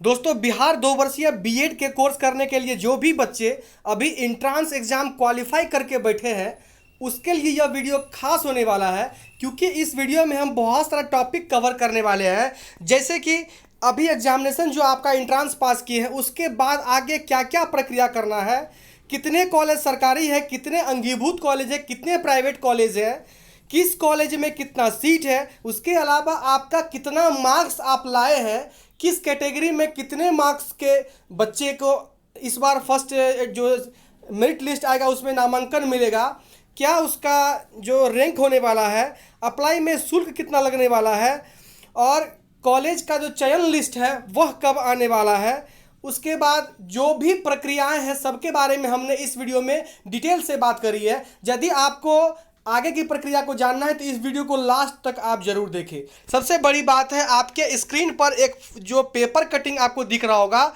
दोस्तों, बिहार 2 वर्षीय बीएड के कोर्स करने के लिए जो भी बच्चे अभी इंट्रांस एग्ज़ाम क्वालिफाई करके बैठे हैं, उसके लिए यह वीडियो खास होने वाला है। क्योंकि इस वीडियो में हम बहुत सारा टॉपिक कवर करने वाले हैं, जैसे कि अभी एग्जामिनेशन जो आपका इंट्रांस पास किए हैं उसके बाद आगे क्या क्या प्रक्रिया करना है, कितने कॉलेज सरकारी है, कितने अंगीभूत कॉलेज है, कितने प्राइवेट कॉलेज है, किस कॉलेज में कितना सीट है, उसके अलावा आपका कितना मार्क्स आप लाए हैं, किस कैटेगरी में कितने मार्क्स के बच्चे को इस बार फर्स्ट जो मेरिट लिस्ट आएगा उसमें नामांकन मिलेगा, क्या उसका जो रैंक होने वाला है, अप्लाई में शुल्क कितना लगने वाला है, और कॉलेज का जो चयन लिस्ट है वह कब आने वाला है, उसके बाद जो भी प्रक्रियाएं हैं सबके बारे में हमने इस वीडियो में डिटेल से बात करी है। यदि आपको आगे की प्रक्रिया को जानना है तो इस वीडियो को लास्ट तक आप जरूर देखें। सबसे बड़ी बात है, आपके स्क्रीन पर एक जो पेपर कटिंग आपको दिख रहा होगा,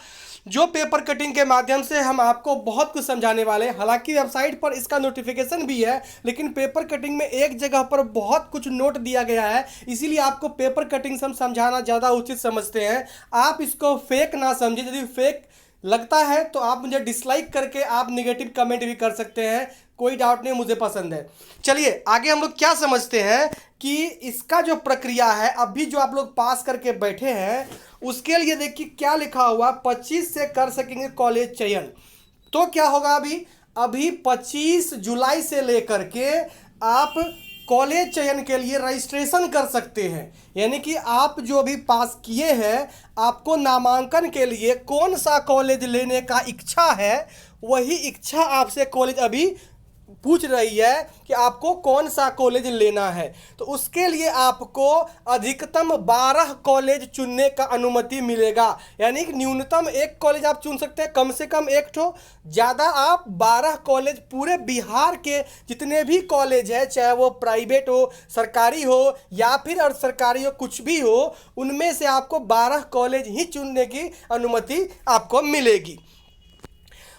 जो पेपर कटिंग के माध्यम से हम आपको बहुत कुछ समझाने वाले हैं। हालांकि वेबसाइट पर इसका नोटिफिकेशन भी है, लेकिन पेपर कटिंग में एक जगह पर बहुत कुछ नोट दिया गया है, इसीलिए आपको पेपर कटिंग से हम समझाना ज़्यादा उचित समझते हैं। आप इसको फेक ना समझे, यदि फेक लगता है तो आप मुझे डिसलाइक करके आप नेगेटिव कमेंट भी कर सकते हैं, कोई डाउट नहीं, मुझे पसंद है। चलिए आगे हम लोग क्या समझते हैं कि इसका जो प्रक्रिया है, अभी जो आप लोग पास करके बैठे हैं उसके लिए देखिए क्या लिखा हुआ, 25 से कर सकेंगे कॉलेज चयन। तो क्या होगा, अभी 25 जुलाई से लेकर के आप कॉलेज चयन के लिए रजिस्ट्रेशन कर सकते हैं। यानी कि आप जो भी पास किए हैं, आपको नामांकन के लिए कौन सा कॉलेज लेने का इच्छा है, वही इच्छा आपसे कॉलेज अभी पूछ रही है कि आपको कौन सा कॉलेज लेना है। तो उसके लिए आपको अधिकतम 12 कॉलेज चुनने का अनुमति मिलेगा। यानी कि न्यूनतम एक कॉलेज आप चुन सकते हैं, कम से कम एक ठो, ज़्यादा आप 12 कॉलेज, पूरे बिहार के जितने भी कॉलेज है, चाहे वो प्राइवेट हो, सरकारी हो या फिर अर्ध सरकारी हो, कुछ भी हो, उनमें से आपको 12 कॉलेज ही चुनने की अनुमति आपको मिलेगी।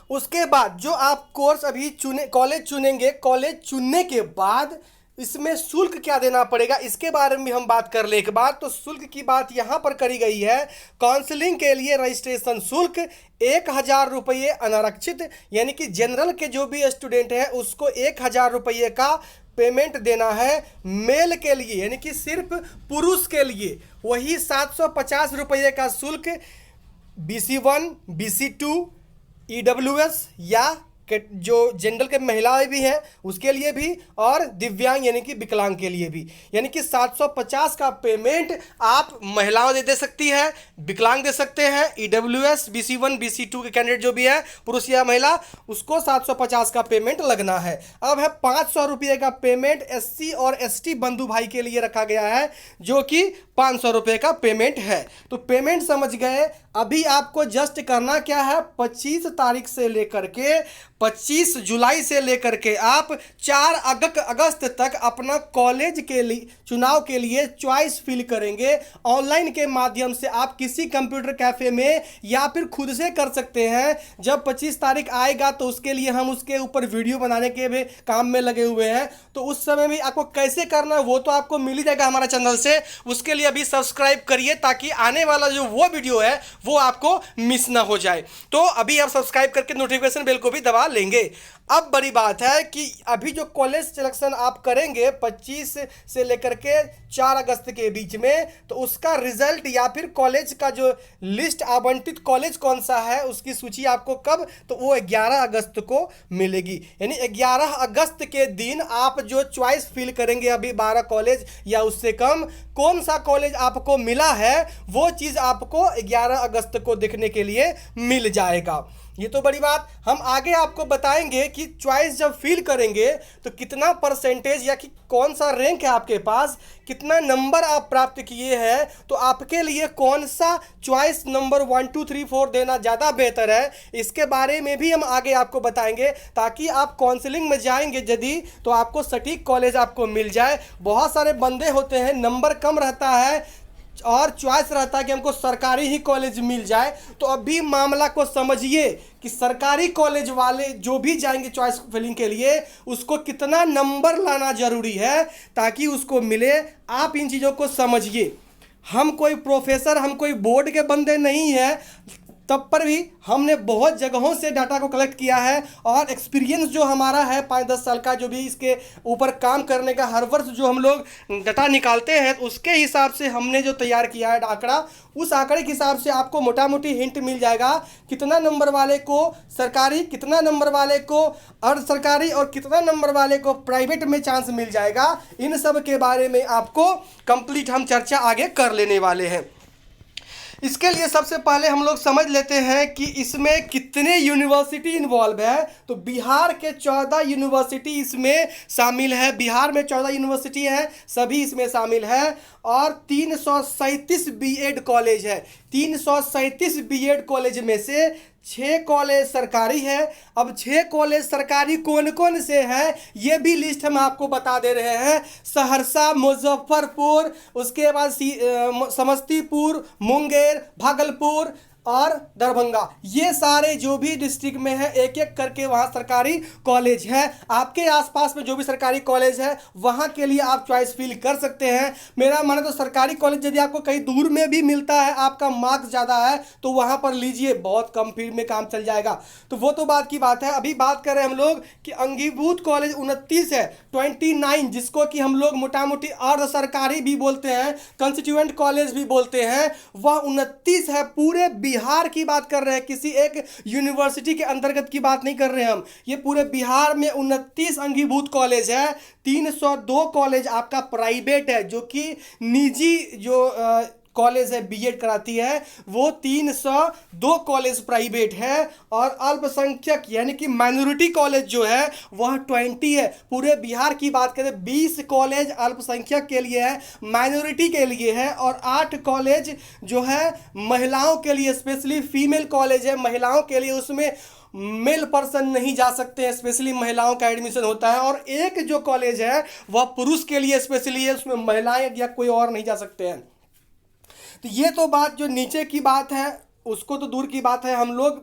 उसके बाद जो आप कोर्स अभी कॉलेज चुनेंगे, कॉलेज चुनने के बाद इसमें शुल्क क्या देना पड़ेगा, इसके बारे में हम बात कर ले। एक बात तो शुल्क की बात यहाँ पर करी गई है। काउंसलिंग के लिए रजिस्ट्रेशन शुल्क 1000 रुपये अनारक्षित, यानी कि जनरल के जो भी स्टूडेंट हैं उसको 1000 रुपये का पेमेंट देना है। मेल के लिए यानी कि सिर्फ पुरुष के लिए वही 750 रुपये का शुल्क, BC1 BC2 EWS या जो जनरल के महिलाएं भी हैं उसके लिए भी, और दिव्यांग यानी कि विकलांग के लिए भी। यानी कि 750 का पेमेंट आप महिलाओं दे सकती है, विकलांग दे सकते हैं, EWS BC1 BC2 के कैंडिडेट जो भी है, पुरुष या महिला, उसको 750 का पेमेंट लगना है। अब है 500 रुपये का पेमेंट SC और ST बंधु भाई के लिए रखा गया है, जो कि 500 रुपये का पेमेंट है। तो पेमेंट समझ गए। अभी आपको जस्ट करना क्या है, 25 तारीख से लेकर के 25 जुलाई से लेकर के आप 4 अगस्त तक अपना कॉलेज के लिए चुनाव के लिए चॉइस फिल करेंगे। ऑनलाइन के माध्यम से आप किसी कंप्यूटर कैफ़े में या फिर खुद से कर सकते हैं। जब 25 तारीख आएगा तो उसके लिए हम उसके ऊपर वीडियो बनाने के भी काम में लगे हुए हैं, तो उस समय भी आपको कैसे करना है वो तो आपको मिल ही जाएगा हमारा चैनल से। उसके लिए अभी सब्सक्राइब करिए ताकि आने वाला जो वो वीडियो है वो आपको मिस ना हो जाए। तो अभी आप सब्सक्राइब करके नोटिफिकेशन बेल को भी दबा लेंगे। अब बड़ी बात है कि अभी जो कॉलेज सिलेक्शन आप करेंगे 25 से लेकर के 4 अगस्त के बीच में, तो उसका रिजल्ट या फिर कॉलेज का जो लिस्ट, आवंटित कॉलेज कौन सा है उसकी सूची आपको कब, तो वो 11 अगस्त को मिलेगी। यानी 11 अगस्त के दिन आप जो चॉइस फिल करेंगे, अभी 12 कॉलेज या उससे कम, कौन सा कॉलेज आपको मिला है वो चीज़ आपको 11 अगस्त को देखने के लिए मिल जाएगा। ये तो बड़ी बात। हम आगे आपको बताएंगे कि चॉइस जब फिल करेंगे तो कितना परसेंटेज या कि कौन सा रैंक है आपके पास, कितना नंबर आप प्राप्त किए हैं, तो आपके लिए कौन सा चॉइस नंबर 1 2 3 4 देना ज़्यादा बेहतर है, इसके बारे में भी हम आगे आपको बताएंगे, ताकि आप काउंसलिंग में जाएंगे यदि तो आपको सटीक कॉलेज आपको मिल जाए। बहुत सारे बंदे होते हैं, नंबर कम रहता है और चॉइस रहता है कि हमको सरकारी ही कॉलेज मिल जाए। तो अभी मामला को समझिए कि सरकारी कॉलेज वाले जो भी जाएंगे चॉइस फिलिंग के लिए, उसको कितना नंबर लाना जरूरी है ताकि उसको मिले। आप इन चीज़ों को समझिए। हम कोई प्रोफेसर, हम कोई बोर्ड के बंदे नहीं हैं, तब पर भी हमने बहुत जगहों से डाटा को कलेक्ट किया है और एक्सपीरियंस जो हमारा है 5-10 साल का, जो भी इसके ऊपर काम करने का, हर वर्ष जो हम लोग डाटा निकालते हैं उसके हिसाब से हमने जो तैयार किया है आंकड़ा, उस आंकड़े के हिसाब से आपको मोटा मोटी हिंट मिल जाएगा कितना नंबर वाले को सरकारी, कितना नंबर वाले को अर्ध सरकारी और कितना नंबर वाले को प्राइवेट में चांस मिल जाएगा। इन सब के बारे में आपको कंप्लीट हम चर्चा आगे कर लेने वाले हैं। इसके लिए सबसे पहले हम लोग समझ लेते हैं कि इसमें कितने यूनिवर्सिटी इन्वॉल्व है। तो बिहार के 14 यूनिवर्सिटी इसमें शामिल है, बिहार में 14 यूनिवर्सिटी है, सभी इसमें शामिल है। और 337 बीएड कॉलेज है। 337 बीएड कॉलेज में से 6 कॉलेज सरकारी है। अब 6 कॉलेज सरकारी कौन कौन से हैं ये भी लिस्ट हम आपको बता दे रहे हैं। सहरसा, मुजफ्फरपुर, उसके बाद समस्तीपुर, मुंगेर, भागलपुर और दरभंगा, ये सारे जो भी डिस्ट्रिक्ट में है एक एक करके वहाँ सरकारी कॉलेज है। आपके आसपास में जो भी सरकारी कॉलेज है वहाँ के लिए आप चॉइस फिल कर सकते हैं। मेरा माने तो सरकारी कॉलेज यदि आपको कहीं दूर में भी मिलता है, आपका मार्क्स ज़्यादा है, तो वहाँ पर लीजिए, बहुत कम फीस में काम चल जाएगा। तो वो तो बात की बात है। अभी बात कर रहे हैं हम लोग कि अंगीभूत कॉलेज 29 है, 29, जिसको कि हम लोग मोटा मोटी अर्ध सरकारी भी बोलते हैं, कंस्टिट्यूएंट कॉलेज भी बोलते हैं, वह 29 है। पूरे बिहार की बात कर रहे हैं, किसी एक यूनिवर्सिटी के अंतर्गत की बात नहीं कर रहे हैं हम। ये पूरे बिहार में 29 अंगीभूत कॉलेज है। 302 कॉलेज आपका प्राइवेट है, जो कि निजी जो कॉलेज है बीएड कराती है, वो 302 कॉलेज प्राइवेट है। और अल्पसंख्यक यानी कि माइनॉरिटी कॉलेज जो है वह 20 है। पूरे बिहार की बात करें 20 कॉलेज अल्पसंख्यक के लिए है, माइनॉरिटी के लिए है, और 8 कॉलेज जो है महिलाओं के लिए, स्पेशली फीमेल कॉलेज है महिलाओं के लिए, उसमें मेल पर्सन नहीं जा सकते हैं, स्पेशली महिलाओं का एडमिशन होता है। और एक जो कॉलेज है वह पुरुष के लिए स्पेशली है, उसमें महिलाएं या कोई और नहीं जा सकते हैं। तो ये तो बात जो नीचे की बात है उसको तो दूर की बात है, हम लोग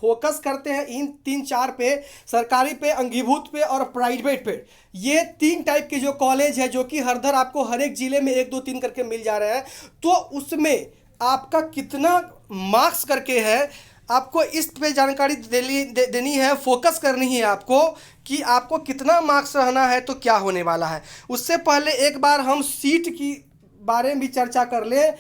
फोकस करते हैं इन 3-4 पे, सरकारी पे, अंगीभूत पे और प्राइवेट पे। ये 3 टाइप के जो कॉलेज है जो कि हर आपको हर एक ज़िले में 1, 2, 3 करके मिल जा रहे हैं। तो उसमें आपका कितना मार्क्स करके है, आपको इस पे जानकारी देनी है, फोकस करनी है आपको कि आपको कितना मार्क्स रहना है तो क्या होने वाला है। उससे पहले एक बार हम सीट की बारे में भी चर्चा कर ले।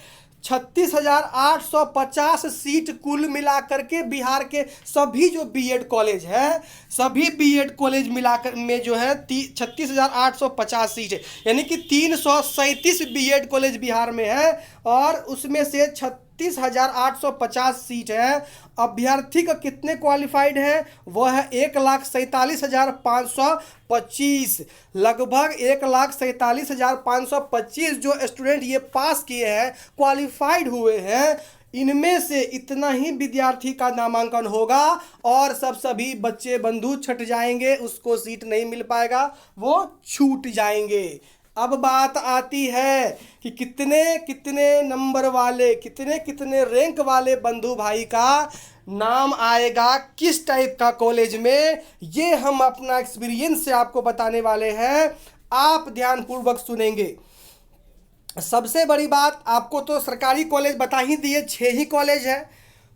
36,850 सीट कुल मिलाकर के बिहार के सभी जो बीएड कॉलेज है, सभी बीएड कॉलेज मिलाकर में जो है 36,850 सीट है, यानी कि 337 बीएड कॉलेज बिहार में है। और उसमें से 36,850 सीट है। अभ्यर्थी का कितने क्वालिफाइड है, वह है 1,47,525, लगभग 1,47,525 जो स्टूडेंट ये पास किए हैं, क्वालिफाइड हुए हैं। इनमें से इतना ही विद्यार्थी का नामांकन होगा और सभी बच्चे बंधु छट जाएंगे, उसको सीट नहीं मिल पाएगा, वो छूट जाएंगे। अब बात आती है कि कितने कितने नंबर वाले, कितने कितने रैंक वाले बंधु भाई का नाम आएगा किस टाइप का कॉलेज में, ये हम अपना एक्सपीरियंस से आपको बताने वाले हैं। आप ध्यानपूर्वक सुनेंगे। सबसे बड़ी बात, आपको तो सरकारी कॉलेज बता ही दिए, 6 ही कॉलेज है।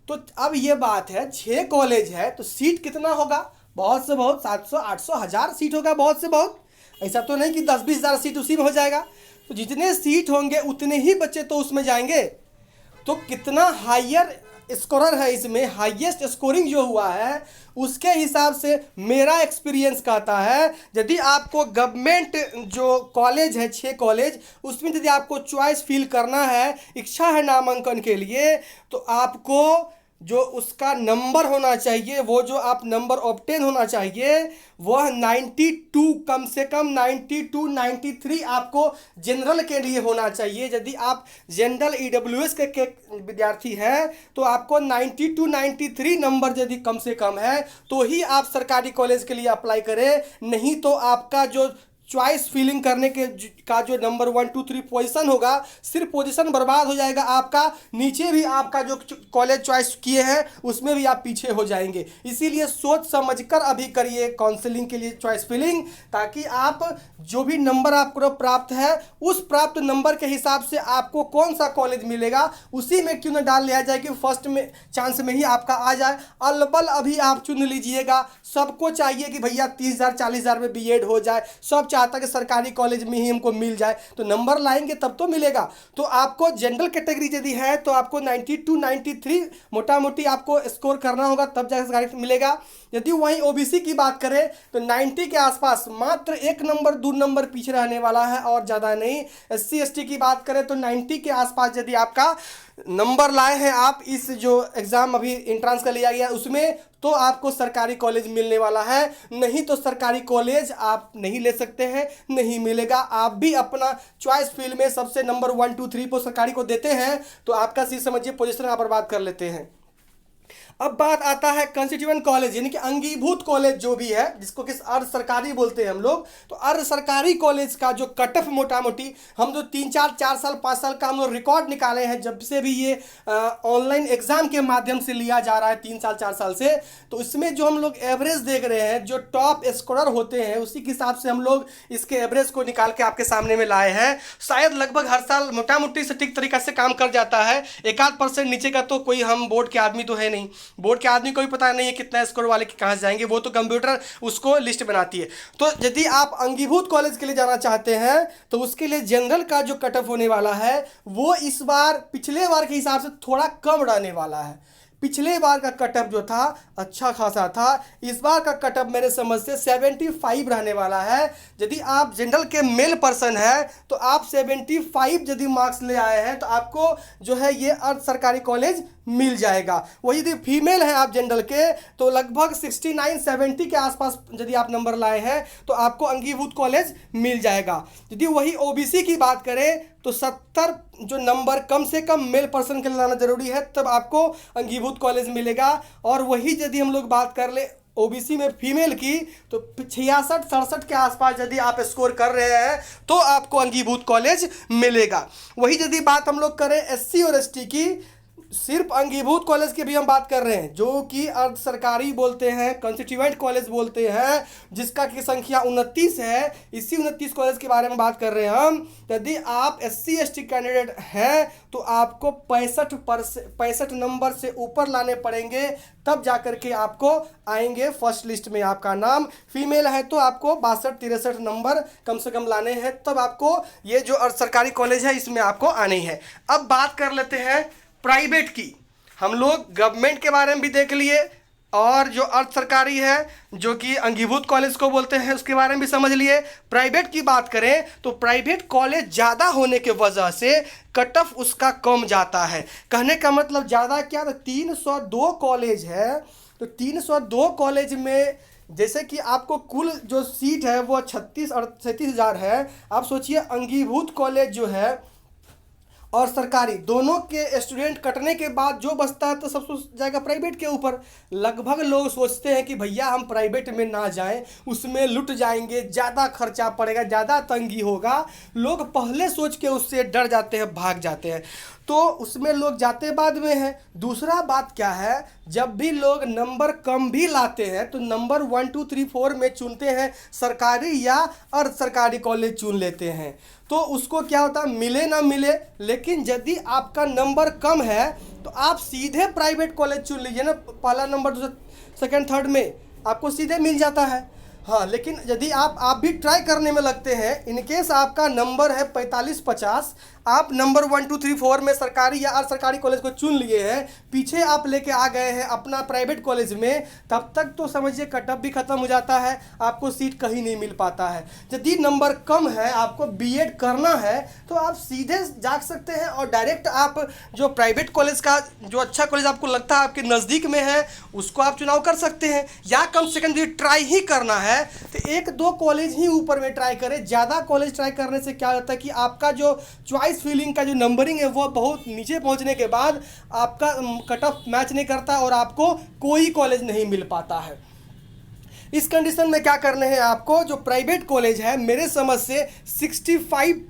तो अब ये बात है 6 कॉलेज है तो सीट कितना होगा, बहुत से बहुत 700, 800, 1000 सीट होगा, बहुत से बहुत। ऐसा तो नहीं कि 10-20 हज़ार सीट उसी में हो जाएगा। तो जितने सीट होंगे उतने ही बच्चे तो उसमें जाएंगे। तो कितना हायर स्कोरर है इसमें, हाईएस्ट स्कोरिंग जो हुआ है, उसके हिसाब से मेरा एक्सपीरियंस कहता है यदि आपको गवर्नमेंट जो कॉलेज है 6 कॉलेज, उसमें यदि आपको चॉइस फिल करना है, इच्छा है नामांकन के लिए, तो आपको जो उसका नंबर होना चाहिए, वो जो आप नंबर ऑब्टेन होना चाहिए, वह 92, कम से कम 92, 93 आपको जनरल के लिए होना चाहिए। यदि आप जनरल ईडब्ल्यूएस के विद्यार्थी हैं तो आपको 92, 93 नंबर यदि कम से कम है तो ही आप सरकारी कॉलेज के लिए अप्लाई करें, नहीं तो आपका जो चॉइस फिलिंग करने के का जो नंबर 1 2 3 पोजीशन होगा, सिर्फ पोजीशन बर्बाद हो जाएगा आपका, नीचे भी आपका जो कॉलेज चॉइस किए हैं उसमें भी आप पीछे हो जाएंगे। इसीलिए सोच समझकर अभी करिए काउंसलिंग के लिए चॉइस फिलिंग, ताकि आप जो भी नंबर आपको प्राप्त है उस प्राप्त नंबर के हिसाब से आपको कौन सा कॉलेज मिलेगा उसी में क्यों न डाल लिया जाए कि फर्स्ट में चांस में ही आपका आ जाए। अलबल अभी आप चुन लीजिएगा। सबको चाहिए कि भैया 30,000 40,000 में बीएड हो जाए, सब चाहता कि सरकारी कॉलेज में ही हमको मिल जाए, तो नंबर लाएंगे तब तो मिलेगा। तो आपको जनरल कैटेगरी यदि है तो आपको 92 93 मोटा मोटी आपको स्कोर करना होगा, तब जाकर सरकारी मिलेगा। यदि वहीं ओबीसी की बात करें तो 90 के आसपास, मात्र 1 नंबर 2 नंबर पीछे रहने वाला है और ज़्यादा नहीं। एससी एसटी की बात करें तो 90 के आसपास यदि आपका नंबर लाए हैं आप इस जो एग्ज़ाम अभी इंट्रांस का लिया गया उसमें, तो आपको सरकारी कॉलेज मिलने वाला है। नहीं तो सरकारी कॉलेज आप नहीं ले सकते हैं, नहीं मिलेगा। आप भी अपना चॉइस फील्ड में सबसे नंबर 1 2 3 को सरकारी को देते हैं तो आपका सी समझिए पोजीशन आप बर्बाद कर लेते हैं। अब बात आता है कंस्टिट्यूएंट कॉलेज, यानी कि अंगीभूत कॉलेज जो भी है, जिसको किस अर्ध सरकारी बोलते हैं हम लोग। तो अर्ध सरकारी कॉलेज का जो कट ऑफ मोटा मोटी हम जो 3 4 साल 5 साल का हम लोग रिकॉर्ड निकाले हैं, जब से भी ये ऑनलाइन एग्जाम के माध्यम से लिया जा रहा है 3 साल 4 साल से, तो इसमें जो हम लोग एवरेज देख रहे हैं, जो टॉप स्कोरर होते हैं उसी के हिसाब से हम लोग इसके एवरेज को निकाल के आपके सामने में लाए हैं। शायद लगभग हर साल मोटा मोटी सटीक तरीका से काम कर जाता है। 1-8% नीचे का तो कोई हम बोर्ड के आदमी तो है नहीं, बोर्ड के आदमी को भी पता नहीं है कितना स्कोर वाले के कहाँ जाएंगे, वो तो कंप्यूटर उसको लिस्ट बनाती है। तो यदि आप अंगीभूत कॉलेज के लिए जाना चाहते हैं तो उसके लिए जनरल का जो कट ऑफ होने वाला है वो इस बार पिछले बार के हिसाब से थोड़ा कम रहने वाला है। पिछले बार का कट ऑफ जो था अच्छा खासा था, इस बार का कट ऑफ मेरे समझ से 75 रहने वाला है। यदि आप जनरल के मेल पर्सन है तो आप 75 यदि मार्क्स ले आए हैं तो आपको जो है ये अर्ध सरकारी कॉलेज मिल जाएगा। वही यदि फीमेल हैं आप जनरल के तो लगभग 69-70 के आसपास यदि आप नंबर लाए हैं तो आपको अंगीभूत कॉलेज मिल जाएगा। यदि वही ओबीसी की बात करें तो 70 जो नंबर कम से कम मेल पर्सन के लिए लाना जरूरी है, तब आपको अंगीभूत कॉलेज मिलेगा। और वही यदि हम लोग बात कर ले ओबीसी में फीमेल की तो 66-67 के आसपास यदि आप स्कोर कर रहे हैं तो आपको अंगीभूत कॉलेज मिलेगा। वही यदि बात हम लोग करें एससी और एसटी की, सिर्फ अंगीभूत कॉलेज की भी हम बात कर रहे हैं, जो कि अर्ध सरकारी बोलते हैं, कंस्टिट्यूएंट कॉलेज बोलते हैं, जिसका की संख्या 29 है। इसी 29 कॉलेज के बारे में बात कर रहे हैं हम। यदि आप एससी एसटी कैंडिडेट हैं तो आपको 65 नंबर से ऊपर लाने पड़ेंगे, तब जाकर के आपको आएंगे फर्स्ट लिस्ट में आपका नाम। फीमेल है तो आपको 62-63 नंबर कम से कम लाने हैं, तब आपको ये जो अर्ध सरकारी कॉलेज है इसमें आपको आनी है। अब बात कर लेते हैं प्राइवेट की। हम लोग गवर्नमेंट के बारे में भी देख लिए और जो अर्ध सरकारी है जो कि अंगीभूत कॉलेज को बोलते हैं उसके बारे में भी समझ लिए। प्राइवेट की बात करें तो प्राइवेट कॉलेज ज़्यादा होने के वजह से कट ऑफ उसका कम जाता है। कहने का मतलब ज़्यादा क्या, तो 302 कॉलेज है, तो 302 कॉलेज में जैसे कि आपको कुल जो सीट है वो 36 और 37,000 है। आप सोचिए अंगीभूत कॉलेज जो है और सरकारी दोनों के स्टूडेंट कटने के बाद जो बचता है तो सब जाएगा प्राइवेट के ऊपर। लगभग लोग सोचते हैं कि भैया हम प्राइवेट में ना जाएं, उसमें लुट जाएंगे, ज़्यादा खर्चा पड़ेगा, ज़्यादा तंगी होगा। लोग पहले सोच के उससे डर जाते हैं, भाग जाते हैं, तो उसमें लोग जाते बाद में हैं। दूसरा बात क्या है, जब भी लोग नंबर कम भी लाते हैं तो नंबर 1 2 3 4 में चुनते हैं सरकारी या अर्ध सरकारी कॉलेज चुन लेते हैं। तो उसको क्या होता है, मिले ना मिले, लेकिन यदि आपका नंबर कम है तो आप सीधे प्राइवेट कॉलेज चुन लीजिए ना, पहला नंबर दूसरा सेकंड थर्ड में आपको सीधे मिल जाता है। हाँ, लेकिन यदि आप भी ट्राई करने में लगते हैं, इनकेस आपका नंबर है 45-50, आप नंबर 1 2 3 4 में सरकारी या अर्ध सरकारी कॉलेज को चुन लिए हैं, पीछे आप लेके आ गए हैं अपना प्राइवेट कॉलेज में, तब तक तो समझिए कट ऑफ भी ख़त्म हो जाता है, आपको सीट कहीं नहीं मिल पाता है। यदि नंबर कम है, आपको बीएड करना है, तो आप सीधे जा सकते हैं और डायरेक्ट आप जो प्राइवेट कॉलेज का जो अच्छा कॉलेज आपको लगता है आपके नज़दीक में है उसको आप चुनाव कर सकते हैं। या कम से कम यदि ट्राई ही करना है तो 1-2 कॉलेज ही ऊपर में ट्राई करें। ज़्यादा कॉलेज ट्राई करने से क्या होता है कि आपका जो चॉइस फीलिंग का जो नंबरिंग है वो बहुत नीचे पहुंचने के बाद आपका कट ऑफ मैच नहीं करता और आपको कोई कॉलेज नहीं मिल पाता है। इस कंडीशन में क्या करने हैं आपको, जो प्राइवेट कॉलेज है मेरे समझ से 65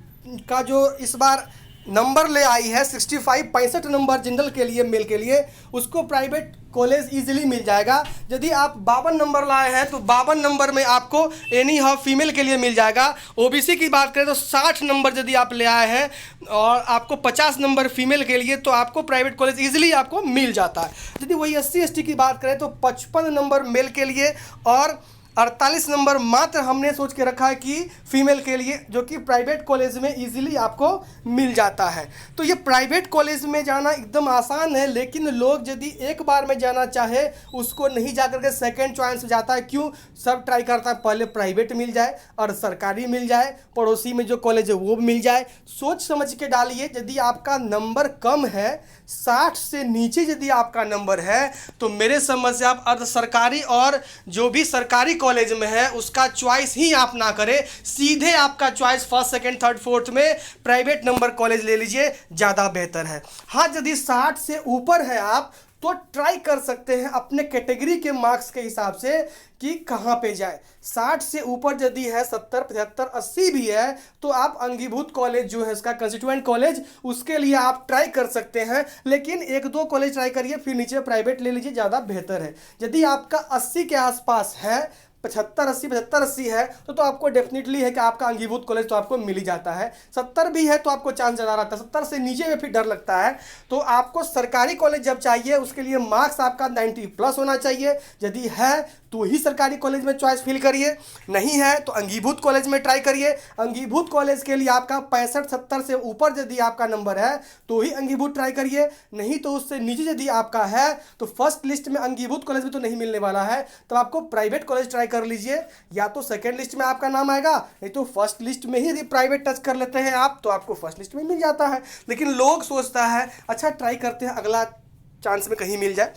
का जो इस बार नंबर ले आई है, 65 नंबर जनरल के लिए, मेल के लिए, उसको प्राइवेट कॉलेज इजीली मिल जाएगा। यदि आप 52 नंबर लाए हैं तो 52 नंबर में आपको एनी हाउ फीमेल के लिए मिल जाएगा। ओबीसी की बात करें तो 60 नंबर यदि आप ले आए हैं और आपको 50 नंबर फीमेल के लिए, तो आपको प्राइवेट कॉलेज इजीली आपको मिल जाता है। यदि वही SC/ST की बात करें तो 55 नंबर मेल के लिए और 48 नंबर मात्र हमने सोच के रखा है कि फीमेल के लिए, जो कि प्राइवेट कॉलेज में इजीली आपको मिल जाता है। तो ये प्राइवेट कॉलेज में जाना एकदम आसान है, लेकिन लोग यदि एक बार में जाना चाहे उसको नहीं जा करके सेकेंड चॉइस जाता है। क्यों? सब ट्राई करता है पहले प्राइवेट मिल जाए और सरकारी मिल जाए, पड़ोसी में जो कॉलेज है वो मिल जाए। सोच समझ के डालिए। यदि आपका नंबर कम है, 60 से नीचे यदि आपका नंबर है, तो मेरे समझ से आप अर्ध सरकारी और जो भी सरकारी कॉलेज में है उसका चॉइस ही आप ना करें, सीधे आपका choice first second third fourth में प्राइवेट नंबर कॉलेज ले लीजिए, ज़्यादा बेहतर है। हाँ, यदि 60 से ऊपर है आप तो ट्राई कर सकते हैं अपने कैटेगरी के मार्क्स के हिसाब से कि कहाँ पे जाए। 60 से ऊपर यदि है, 70, 75, 80 भी है, तो आप अंगीभूत कॉलेज जो है इसका कंस्टिट्यूएंट कॉलेज, उसके लिए आप ट्राई कर सकते हैं। लेकिन 1-2 कॉलेज ट्राई करिए, फिर नीचे प्राइवेट ले लीजिए, ज़्यादा बेहतर है। यदि आपका 80 के आसपास है, 75-80 है, तो आपको डेफिनेटली है कि आपका अंगीभूत कॉलेज तो आपको मिल ही जाता है। 70 भी है तो आपको चांस ज़्यादा रहता है, 70 से नीचे में फिर डर लगता है। तो आपको सरकारी कॉलेज जब चाहिए उसके लिए मार्क्स आपका 90+ होना चाहिए। यदि है तो ही सरकारी कॉलेज में चॉइस फिल करिए, नहीं है तो अंगीभूत कॉलेज में ट्राई करिए। अंगीभूत कॉलेज के लिए आपका 65-70 से ऊपर यदि आपका नंबर है तो ही अंगीभूत ट्राई करिए, नहीं तो उससे नीचे यदि आपका है तो फर्स्ट लिस्ट में अंगीभूत कॉलेज में तो नहीं मिलने वाला है, तो आपको प्राइवेट कॉलेज ट्राई कर लीजिए। या तो सेकेंड लिस्ट में आपका नाम आएगा, नहीं तो फर्स्ट लिस्ट में ही यदि प्राइवेट टच कर लेते हैं आप तो आपको फर्स्ट लिस्ट में मिल जाता है। लेकिन लोग सोचता है अच्छा ट्राई करते हैं, अगला चांस में कहीं मिल जाए।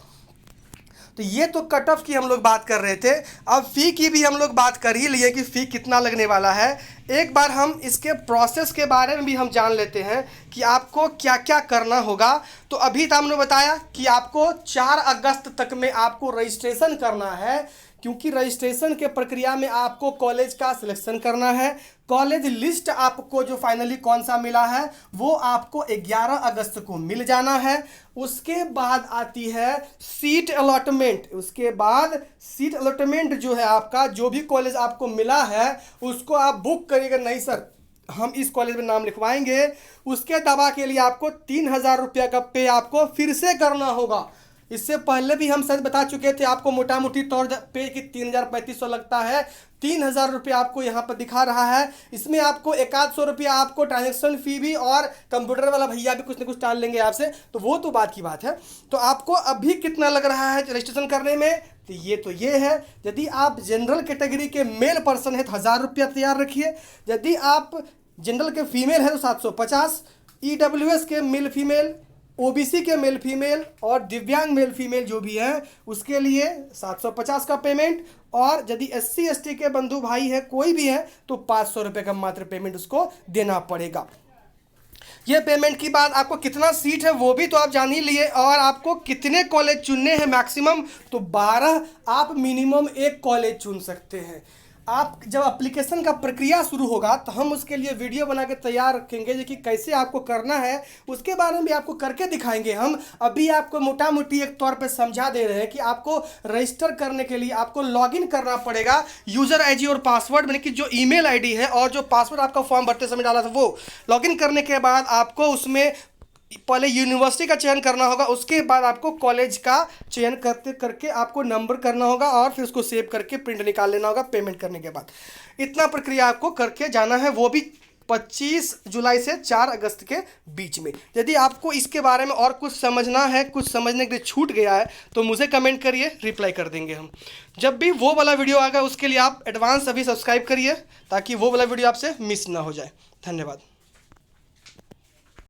तो ये तो कट ऑफ की हम लोग बात कर रहे थे। अब फ़ी की भी हम लोग बात कर ही लिए कि फ़ी कितना लगने वाला है। एक बार हम इसके प्रोसेस के बारे में भी हम जान लेते हैं कि आपको क्या क्या करना होगा। तो अभी तो हमने बताया कि आपको 4 अगस्त तक में आपको रजिस्ट्रेशन करना है, क्योंकि रजिस्ट्रेशन के प्रक्रिया में आपको कॉलेज का सिलेक्शन करना है। कॉलेज लिस्ट आपको जो फाइनली कौन सा मिला है वो आपको 11 अगस्त को मिल जाना है। उसके बाद आती है सीट अलॉटमेंट। उसके बाद सीट अलॉटमेंट जो है आपका, जो भी कॉलेज आपको मिला है उसको आप बुक करिएगा, नहीं सर हम इस कॉलेज में नाम लिखवाएंगे, उसके दवा के लिए आपको 3000 रुपये का पे आपको फिर से करना होगा। इससे पहले भी हम सच बता चुके थे आपको, मोटा मोटी तौर पे कि 3035 लगता है। 3000 रुपये आपको यहाँ पर दिखा रहा है। इसमें आपको 100 रुपया आपको ट्रांजेक्शन फ़ी भी और कंप्यूटर वाला भैया भी कुछ ना कुछ टाल लेंगे आपसे, तो वो तो बात की बात है। तो आपको अभी कितना लग रहा है रजिस्ट्रेशन करने में, तो ये है। यदि आप जनरल कैटेगरी के मेल पर्सन है तो 1000 रुपया तैयार रखिए। यदि आप जनरल के फीमेल है तो 750, EWS के मेल फीमेल, OBC के मेल फीमेल और दिव्यांग मेल फीमेल जो भी है उसके लिए 750 का पेमेंट, और यदि SC/ST के बंधु भाई है कोई भी है तो 500 रुपये का मात्र पेमेंट उसको देना पड़ेगा। ये पेमेंट की बात, आपको कितना सीट है वो भी तो आप जान ही लिए, और आपको कितने कॉलेज चुनने हैं मैक्सिमम, तो 12 आप मिनिमम एक कॉलेज चुन सकते हैं। आप जब एप्लीकेशन का प्रक्रिया शुरू होगा तो हम उसके लिए वीडियो बना के तैयार रखेंगे कि कैसे आपको करना है, उसके बारे में भी आपको करके दिखाएंगे हम। अभी आपको मोटा मोटी एक तौर पे समझा दे रहे हैं कि आपको रजिस्टर करने के लिए आपको लॉगिन करना पड़ेगा, यूज़र ID और पासवर्ड, यानी कि जो ईमेल ID है और जो पासवर्ड आपका फॉर्म भरते समय डाला था वो लॉगिन करने के बाद आपको उसमें पहले यूनिवर्सिटी का चयन करना होगा, उसके बाद आपको कॉलेज का चयन करके आपको नंबर करना होगा और फिर उसको सेव करके प्रिंट निकाल लेना होगा पेमेंट करने के बाद। इतना प्रक्रिया आपको करके जाना है, वो भी 25 जुलाई से 4 अगस्त के बीच में। यदि आपको इसके बारे में और कुछ समझना है, कुछ समझने के लिए छूट गया है तो मुझे कमेंट करिए, रिप्लाई कर देंगे हम। जब भी वो वाला वीडियो आएगा उसके लिए आप एडवांस अभी सब्सक्राइब करिए ताकि वो वाला वीडियो आपसे मिस ना हो जाए। धन्यवाद।